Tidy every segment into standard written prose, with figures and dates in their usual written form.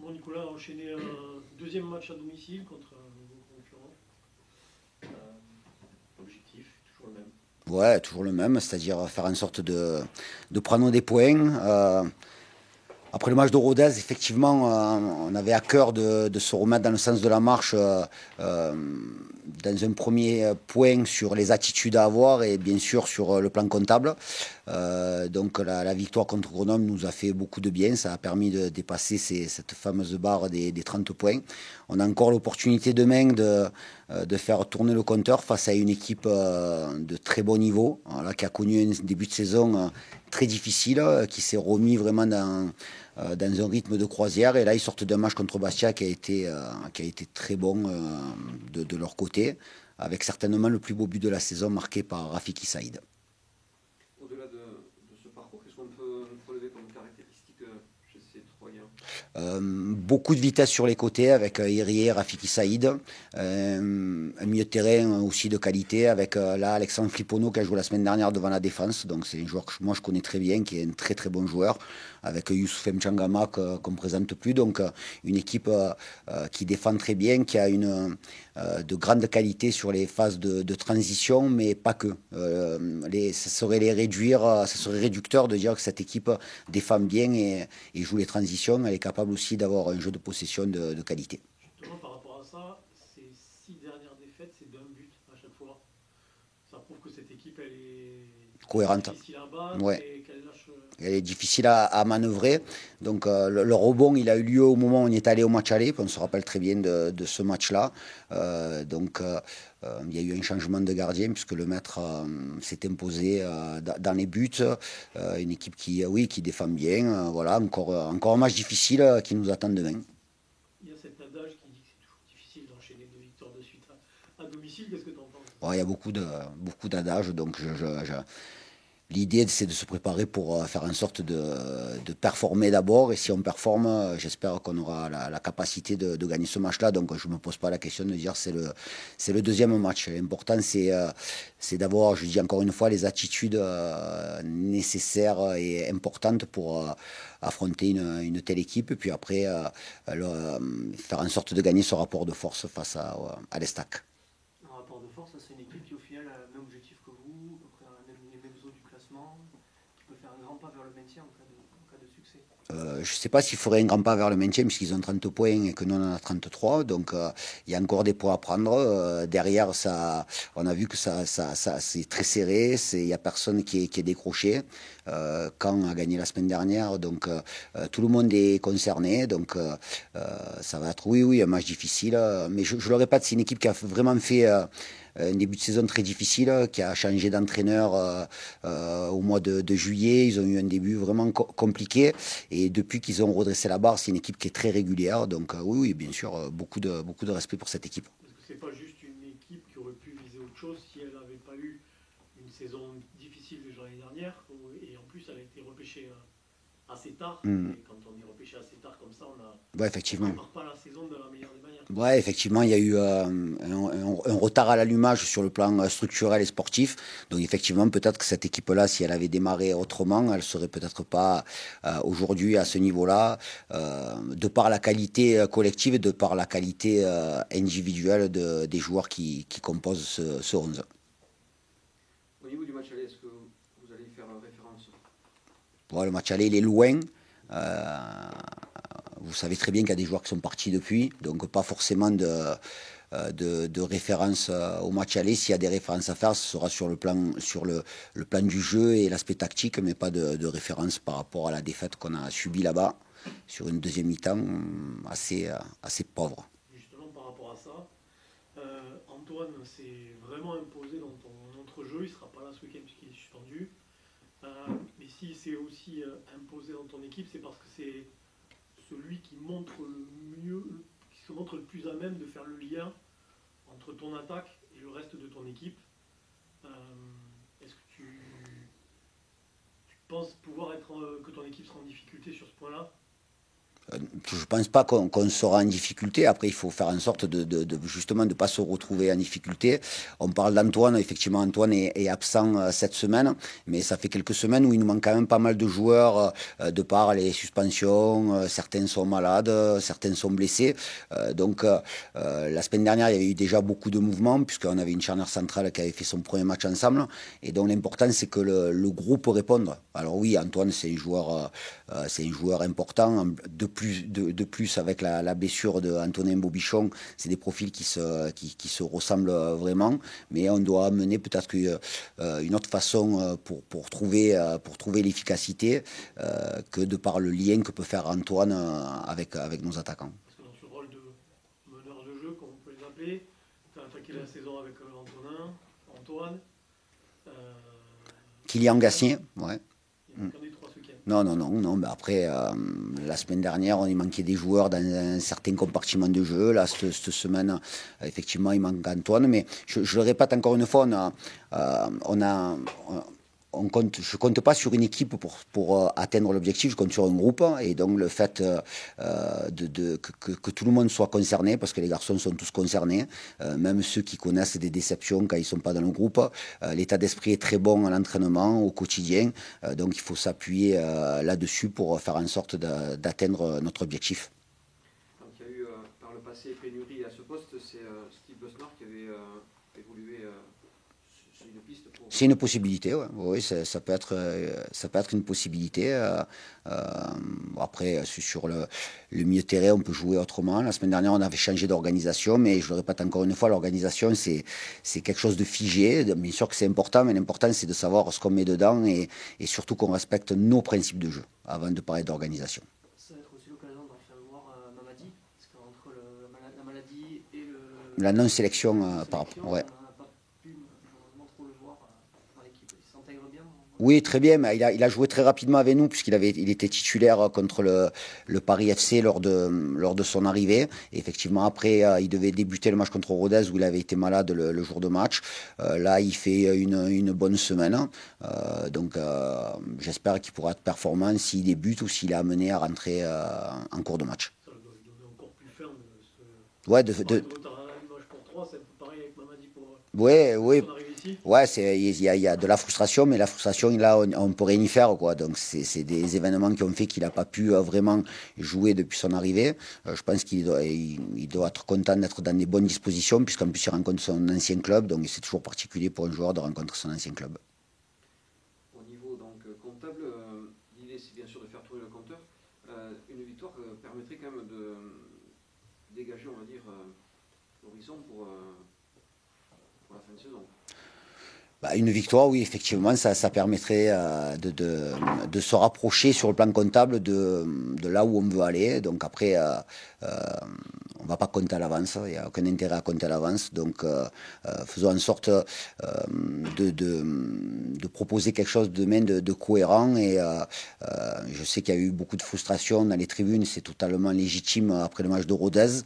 Bon, Nicolas a enchaîné un deuxième match à domicile contre un nouveau concurrent. L'objectif, toujours le même. Ouais, toujours le même, c'est-à-dire faire en sorte de prendre des points. Après le match de Rodez, effectivement, on avait à cœur de se remettre dans le sens de la marche euh, dans un premier point sur les attitudes à avoir et bien sûr sur le plan comptable. Donc la victoire contre Grenoble nous a fait beaucoup de bien. Ça a permis de dépasser cette fameuse barre des 30 points. On a encore l'opportunité demain de faire tourner le compteur face à une équipe de très bon niveau, voilà, qui a connu un début de saison très difficile, qui s'est remis vraiment dans un rythme de croisière. Et là, ils sortent d'un match contre Bastia qui a été très bon de leur côté, avec certainement le plus beau but de la saison marqué par Rafiki Saïd. Au-delà de ce parcours, qu'est-ce qu'on peut relever comme caractéristique chez ces Troyens? Beaucoup de vitesse sur les côtés avec Irié, Rafiki Saïd. Un milieu de terrain aussi de qualité avec là Alexandre Flipono qui a joué la semaine dernière devant la défense. Donc c'est un joueur que moi je connais très bien, qui est un très très bon joueur. Avec Youssouf Mchangama qu'on ne présente plus. Donc une équipe qui défend très bien, qui a de grandes qualités sur les phases de transition, mais pas que. Ça serait les réduire, ça serait réducteur de dire que cette équipe défend bien et joue les transitions. Elle est capable aussi d'avoir un jeu de possession de qualité. Justement, par rapport à ça, ces 6 dernières défaites, c'est d'un but à chaque fois. Ça prouve que cette équipe, elle est Cohérente. difficile à battre Ouais. et qu'elle lâche. Elle est difficile à manœuvrer. Donc le rebond, il a eu lieu au moment où on est allé au match aller. On se rappelle très bien de ce match-là. Il y a eu un changement de gardien puisque le maître s'est imposé dans les buts. Une équipe qui défend bien. Voilà, encore un match difficile qui nous attend demain. Il y a cet adage qui dit que c'est toujours difficile d'enchaîner 2 victoires de suite à domicile. Qu'est-ce que tu en penses? Ouais, il y a beaucoup d'adages. Donc l'idée, c'est de se préparer pour faire en sorte de performer d'abord. Et si on performe, j'espère qu'on aura la capacité de gagner ce match-là. Donc, je ne me pose pas la question de dire c'est le deuxième match. L'important, c'est d'avoir, je dis encore une fois, les attitudes nécessaires et importantes pour affronter une telle équipe. Et puis après, faire en sorte de gagner ce rapport de force face à l'Estac. Un rapport de force, c'est une équipe qui au final a le même objectif que vous, à peu près les mêmes eaux du classement, qui peut faire un grand pas vers le maintien en cas de succès. Je ne sais pas s'il faudrait un grand pas vers le maintien puisqu'ils ont 30 points et que nous on en a 33. Donc il y a encore des points à prendre. Derrière, on a vu que c'est très serré. Il n'y a personne qui est décroché. Caen a gagné la semaine dernière. Donc tout le monde est concerné. Donc ça va être oui un match difficile. Mais je le répète, c'est une équipe qui a vraiment fait un début de saison très difficile, qui a changé d'entraîneur au mois de juillet. Ils ont eu un début vraiment compliqué. Et depuis qu'ils ont redressé la barre, c'est une équipe qui est très régulière. Donc oui, bien sûr, beaucoup de respect pour cette équipe. Parce que c'est pas juste une équipe qui aurait pu viser autre chose si elle n'avait pas eu une saison difficile déjà l'année dernière. Et en plus, elle a été repêchée assez tard. Mm. Et quand on est repêché assez tard comme ça, Ouais, on effectivement. prépare pas la saison de la meilleure des manières. Ouais, effectivement, il y a eu un retard à l'allumage sur le plan structurel et sportif. Donc, effectivement, peut-être que cette équipe-là, si elle avait démarré autrement, elle serait peut-être pas aujourd'hui à ce niveau-là, de par la qualité collective et de par la qualité individuelle des joueurs qui composent ce 11. Au niveau du match aller, est-ce que vous allez y faire référence? Bon, le match aller, il est loin. Euh, Vous savez très bien qu'il y a des joueurs qui sont partis depuis, donc pas forcément de référence au match aller. S'il y a des références à faire, ce sera sur le plan du jeu et l'aspect tactique, mais pas de référence par rapport à la défaite qu'on a subie là-bas, sur une deuxième mi-temps assez pauvre. Justement, par rapport à ça, Antoine s'est vraiment imposé dans ton entrejeu. Il ne sera pas là ce week-end puisqu'il est suspendu. Mais s'il s'est aussi imposé dans ton équipe, c'est parce que c'est celui qui montre le mieux, qui se montre le plus à même de faire le lien entre ton attaque et le reste de ton équipe. Euh, Est-ce que tu penses pouvoir que ton équipe sera en difficulté sur ce point-là? je ne pense pas qu'on sera en difficulté. Après, il faut faire en sorte justement de ne pas se retrouver en difficulté. On parle d'Antoine. Effectivement, Antoine est absent cette semaine, mais ça fait quelques semaines où il nous manque quand même pas mal de joueurs de par les suspensions. Certains sont malades, certains sont blessés. Donc, la semaine dernière, il y avait eu déjà beaucoup de mouvements puisqu'on avait une charnière centrale qui avait fait son premier match ensemble. Et donc, l'important, c'est que le groupe réponde. Alors oui, Antoine, c'est un joueur important. De plus avec la blessure d'Antonin Bobichon, c'est des profils qui se ressemblent vraiment. Mais on doit amener peut-être une autre façon pour trouver l'efficacité que de par le lien que peut faire Antoine avec nos attaquants. Parce que dans ce rôle de meneur de jeu, comme on peut les appeler, tu as attaqué la saison avec Antoine, Kylian Gassien, ouais. Il y a aucun des trois ce week-end. Non. Mais après, la semaine dernière, il manquait des joueurs dans un certain compartiment de jeu. Là, cette semaine, effectivement, il manque Antoine. Mais je le répète encore une fois, je compte pas sur une équipe pour atteindre l'objectif, je compte sur un groupe. Et donc le fait que tout le monde soit concerné, parce que les garçons sont tous concernés, même ceux qui connaissent des déceptions quand ils sont pas dans le groupe, l'état d'esprit est très bon à l'entraînement, au quotidien. Donc il faut s'appuyer là-dessus pour faire en sorte d'atteindre notre objectif. Donc il y a eu par le passé pénurie à ce poste, c'est Steve Besnard qui avait évolué. C'est une possibilité, ouais. Oui, ça peut être une possibilité. Après, sur le milieu de terrain, on peut jouer autrement. La semaine dernière, on avait changé d'organisation, mais je le répète encore une fois, l'organisation, c'est quelque chose de figé. Bien sûr que c'est important, mais l'important, c'est de savoir ce qu'on met dedans et surtout qu'on respecte nos principes de jeu avant de parler d'organisation. Ça va être aussi l'occasion d'en faire voir Mamadi, parce qu'entre la maladie et la non-sélection, par rapport. Ouais. Oui, très bien. Mais il a joué très rapidement avec nous puisqu'il était titulaire contre le Paris FC lors de son arrivée. Et effectivement, après, il devait débuter le match contre Rodez où il avait été malade le jour de match. Là, il fait une bonne semaine. Donc, j'espère qu'il pourra être performant s'il débute ou s'il est amené à rentrer en cours de match. Ça doit lui donner encore plus ferme. Ouais, pour 3, c'est un peu pareil avec Mamadi pour oui. son arrivée ici. Ouais, il y a de la frustration, mais la frustration, là, on peut rien y faire, quoi. Donc, c'est des événements qui ont fait qu'il n'a pas pu vraiment jouer depuis son arrivée. Je pense qu'il doit être content d'être dans des bonnes dispositions, puisqu'en plus, il rencontre son ancien club. Donc, c'est toujours particulier pour un joueur de rencontrer son ancien club. Au niveau donc comptable, l'idée, c'est bien sûr de faire tourner le compteur. Une victoire permettrait quand même de dégager, on va dire, l'horizon pour la fin de saison. Une victoire, oui, effectivement, ça permettrait de se rapprocher sur le plan comptable de là où on veut aller. Donc après, on ne va pas compter à l'avance, il n'y a aucun intérêt à compter à l'avance. Donc faisons en sorte de proposer quelque chose demain de cohérent. Et je sais qu'il y a eu beaucoup de frustration dans les tribunes, c'est totalement légitime après le match de Rodez.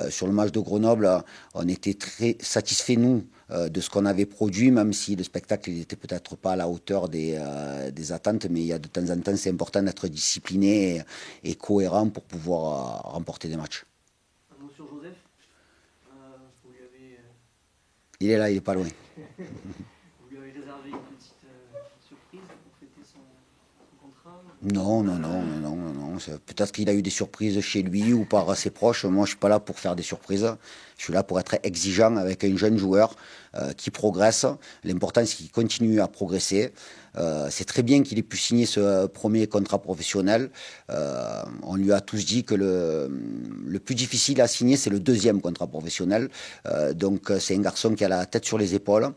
Sur le match de Grenoble, on était très satisfaits, nous, de ce qu'on avait produit, même si le spectacle n'était peut-être pas à la hauteur des attentes, mais il y a de temps en temps, c'est important d'être discipliné et cohérent pour pouvoir remporter des matchs. Un mot sur Joseph, vous lui avez... Il est là, il n'est pas loin. Vous lui avez réservé une petite surprise pour fêter son contrat? Non. Peut-être qu'il a eu des surprises chez lui ou par ses proches. Moi, je ne suis pas là pour faire des surprises. Je suis là pour être exigeant avec un jeune joueur qui progresse. L'important, c'est qu'il continue à progresser. C'est très bien qu'il ait pu signer ce premier contrat professionnel. On lui a tous dit que le plus difficile à signer, c'est le deuxième contrat professionnel. Donc, c'est un garçon qui a la tête sur les épaules,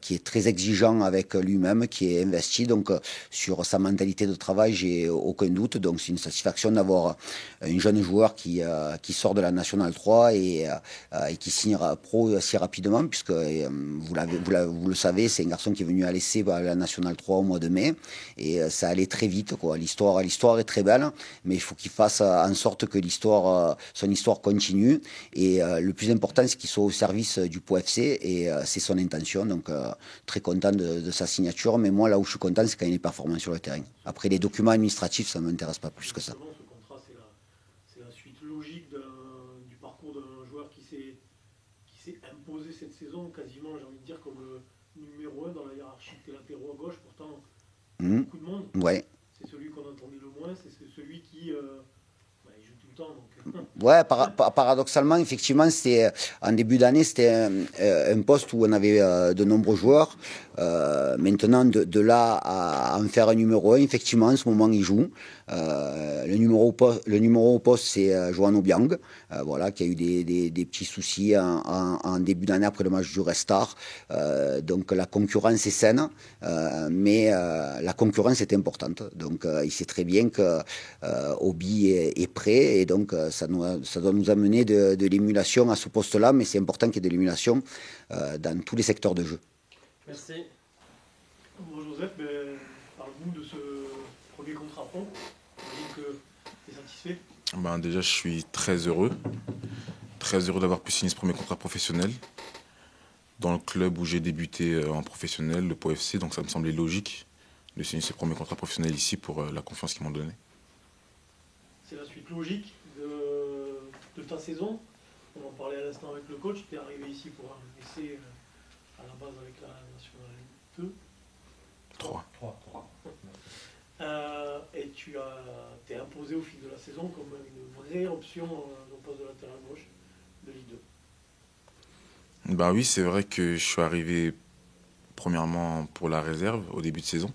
qui est très exigeant avec lui-même, qui est investi. Donc, sur sa mentalité de travail, j'ai aucun doute. Donc, c'est une satisfaction d'avoir un jeune joueur qui sort de la Nationale 3 et qui signera pro assez rapidement, puisque vous le savez, c'est un garçon qui est venu à l'essai à la Nationale 3 au mois de mai, et ça allait très vite, quoi. L'histoire est très belle, mais il faut qu'il fasse en sorte que son histoire continue, et le plus important, c'est qu'il soit au service du Pau FC, et c'est son intention. Donc très content de sa signature, mais moi là où je suis content, c'est quand il est performant sur le terrain. Après, les documents administratifs, ça ne m'intéresse pas plus que ça. Ce contrat, c'est la suite logique du parcours d'un joueur qui s'est imposé cette saison, quasiment, j'ai envie de dire, comme le numéro 1 dans la hiérarchie des latéraux à gauche. Pourtant, beaucoup de monde. Ouais. C'est celui qu'on entendait le moins, c'est celui qui il joue tout le temps. Donc. Ouais, paradoxalement, effectivement, en début d'année, c'était un poste où on avait de nombreux joueurs. Maintenant, de là à en faire un numéro 1, effectivement, en ce moment, il joue. Le numéro au poste, c'est Johan Obiang, voilà, qui a eu des petits soucis en début d'année après le match du Restart. Donc la concurrence est saine, mais la concurrence est importante. Donc il sait très bien que Obi est prêt, et donc ça doit nous amener de l'émulation à ce poste-là, mais c'est important qu'il y ait de l'émulation dans tous les secteurs de jeu. Merci. Bon, Joseph, parle-nous de ce premier contrat pro. J'imagine que tu es satisfait. Déjà, je suis très heureux d'avoir pu signer ce premier contrat professionnel dans le club où j'ai débuté en professionnel, le Pau FC, donc ça me semblait logique de signer ce premier contrat professionnel ici pour la confiance qu'ils m'ont donnée. C'est la suite logique de ta saison. On en parlait à l'instant avec le coach. Tu es arrivé ici pour un essai à la base avec la Nationale 2. 3. Et tu t'es imposé au fil de la saison comme une vraie option au poste de latéral gauche de Ligue 2. Oui, c'est vrai que je suis arrivé premièrement pour la réserve au début de saison.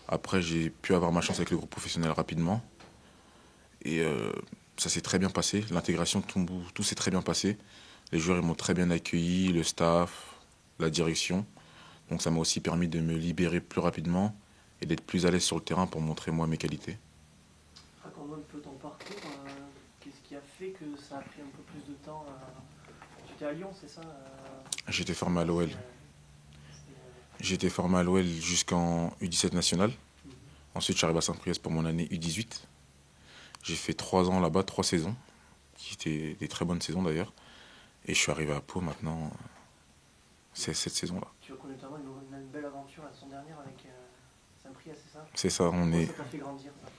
Après, j'ai pu avoir ma chance avec le groupe professionnel rapidement. Et ça s'est très bien passé. L'intégration, tout s'est très bien passé. Les joueurs ils m'ont très bien accueilli, le staff, la direction. Donc ça m'a aussi permis de me libérer plus rapidement et d'être plus à l'aise sur le terrain pour montrer moi mes qualités. Raconte-moi un peu ton parcours. Qu'est-ce qui a fait que ça a pris un peu plus de temps Tu étais à Lyon, c'est ça J'étais formé à l'OL. J'étais formé à l'OL jusqu'en U17 national. Ensuite, je suis arrivé à Saint-Priest pour mon année U18. J'ai fait 3 ans là-bas, 3 saisons, qui étaient des très bonnes saisons d'ailleurs. Et je suis arrivé à Pau maintenant, c'est cette saison-là. Tu as connu notamment une belle aventure la saison dernière avec Saint-Priest, c'est ça? C'est ça, Ça t'a fait grandir ça?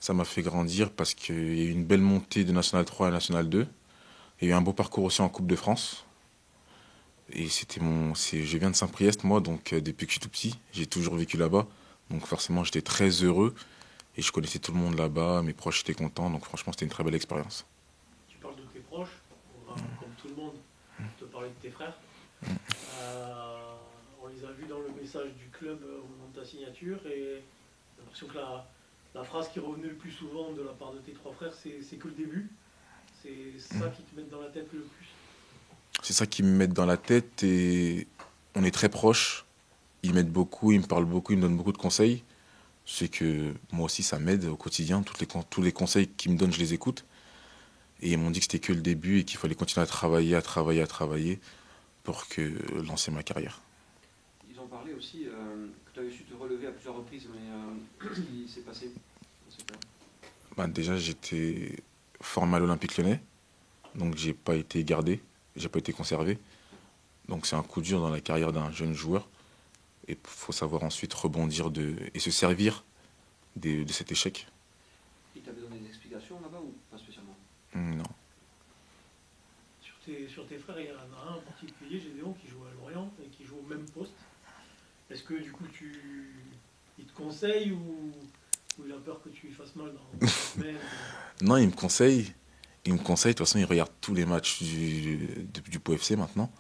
Ça m'a fait grandir parce qu'il y a eu une belle montée de National 3 à National 2. Il y a eu un beau parcours aussi en Coupe de France. Et je viens de Saint-Priest, moi, donc depuis que je suis tout petit, j'ai toujours vécu là-bas. Donc forcément, j'étais très heureux. Et je connaissais tout le monde là-bas, mes proches étaient contents. Donc franchement, c'était une très belle expérience. Tu parles de tes proches, on va, comme tout le monde, te parler de tes frères. On les a vus dans le message du club au moment de ta signature. Et j'ai l'impression que la phrase qui revenait le plus souvent de la part de tes 3 frères, c'est que le début. C'est ça qui te met dans la tête le plus. C'est ça qui me met dans la tête et on est très proches. Ils m'aident beaucoup, ils me parlent beaucoup, ils me donnent beaucoup de conseils. C'est que moi aussi ça m'aide au quotidien. Tous les conseils qu'ils me donnent, je les écoute. Et ils m'ont dit que c'était que le début et qu'il fallait continuer à travailler pour lancer ma carrière. Ils ont parlé aussi que tu avais su te relever à plusieurs reprises, mais qu'est-ce qui s'est passé dans ces cas? Déjà, j'étais formé à l'Olympique Lyonnais, donc j'ai pas été gardé, j'ai pas été conservé. Donc c'est un coup dur dans la carrière d'un jeune joueur. Et il faut savoir ensuite rebondir et se servir de cet échec. Ils t'avaient donné des explications là-bas ou pas spécialement? Non. Sur tes frères, il y en a un en particulier, Gédéon, qui joue à Lorient et qui joue au même poste. Est-ce que du coup il te conseille ou il a peur que tu lui fasses mal dans la semaine? Non, il me conseille. De toute façon, il regarde tous les matchs du Pau FC maintenant.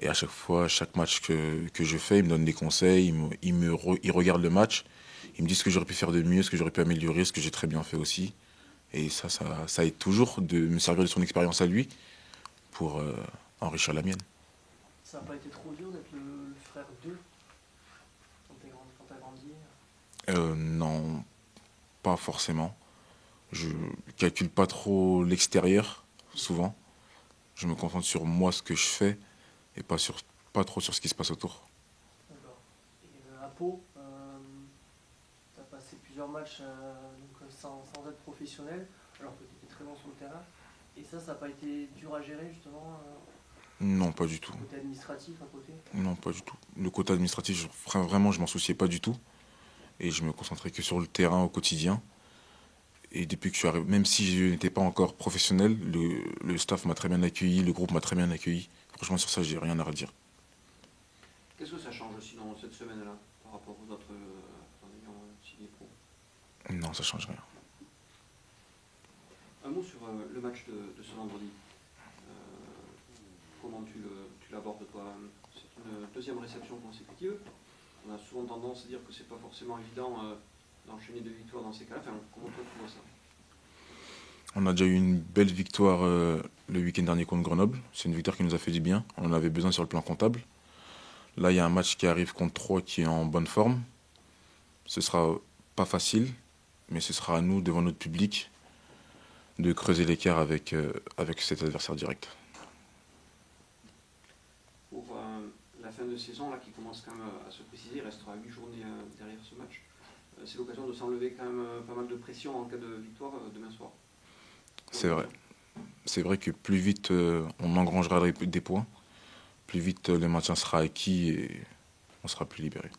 Et à chaque fois, chaque match que je fais, il me donne des conseils, il regarde le match, il me dit ce que j'aurais pu faire de mieux, ce que j'aurais pu améliorer, ce que j'ai très bien fait aussi. Et ça aide toujours de me servir de son expérience à lui pour enrichir la mienne. Ça n'a pas été trop dur d'être le frère 2 quand tu as grandi? Non, pas forcément. Je calcule pas trop l'extérieur, souvent. Je me concentre sur moi, ce que je fais, et pas trop sur ce qui se passe autour. D'accord. Et à Pau, tu as passé plusieurs matchs sans être professionnel, alors que tu étais très bon sur le terrain. Et ça n'a pas été dur à gérer justement Non, pas du tout. Le côté administratif à côté? Non, pas du tout. Le côté administratif, vraiment, je m'en souciais pas du tout. Et je me concentrais que sur le terrain au quotidien. Et depuis que je suis arrivé, même si je n'étais pas encore professionnel, le staff m'a très bien accueilli, le groupe m'a très bien accueilli. Franchement, sur ça, j'ai rien à redire. Qu'est-ce que ça change sinon cette semaine-là par rapport aux autres en ayant signé pro? Non, ça change rien. Un mot sur le match de ce vendredi. Comment tu l'abordes toi? C'est une deuxième réception consécutive. On a souvent tendance à dire que c'est pas forcément évident d'enchaîner deux victoires dans ces cas-là. Enfin, comment toi tu vois ça? On a déjà eu une belle victoire le week-end dernier contre Grenoble. C'est une victoire qui nous a fait du bien. On en avait besoin sur le plan comptable. Là, il y a un match qui arrive contre Troyes qui est en bonne forme. Ce sera pas facile, mais ce sera à nous, devant notre public, de creuser l'écart avec cet adversaire direct. Pour la fin de saison là, qui commence quand même à se préciser, il restera 8 journées derrière ce match. C'est l'occasion de s'enlever quand même pas mal de pression en cas de victoire demain soir. C'est vrai. C'est vrai que plus vite on engrangera des points, plus vite le maintien sera acquis et on sera plus libéré.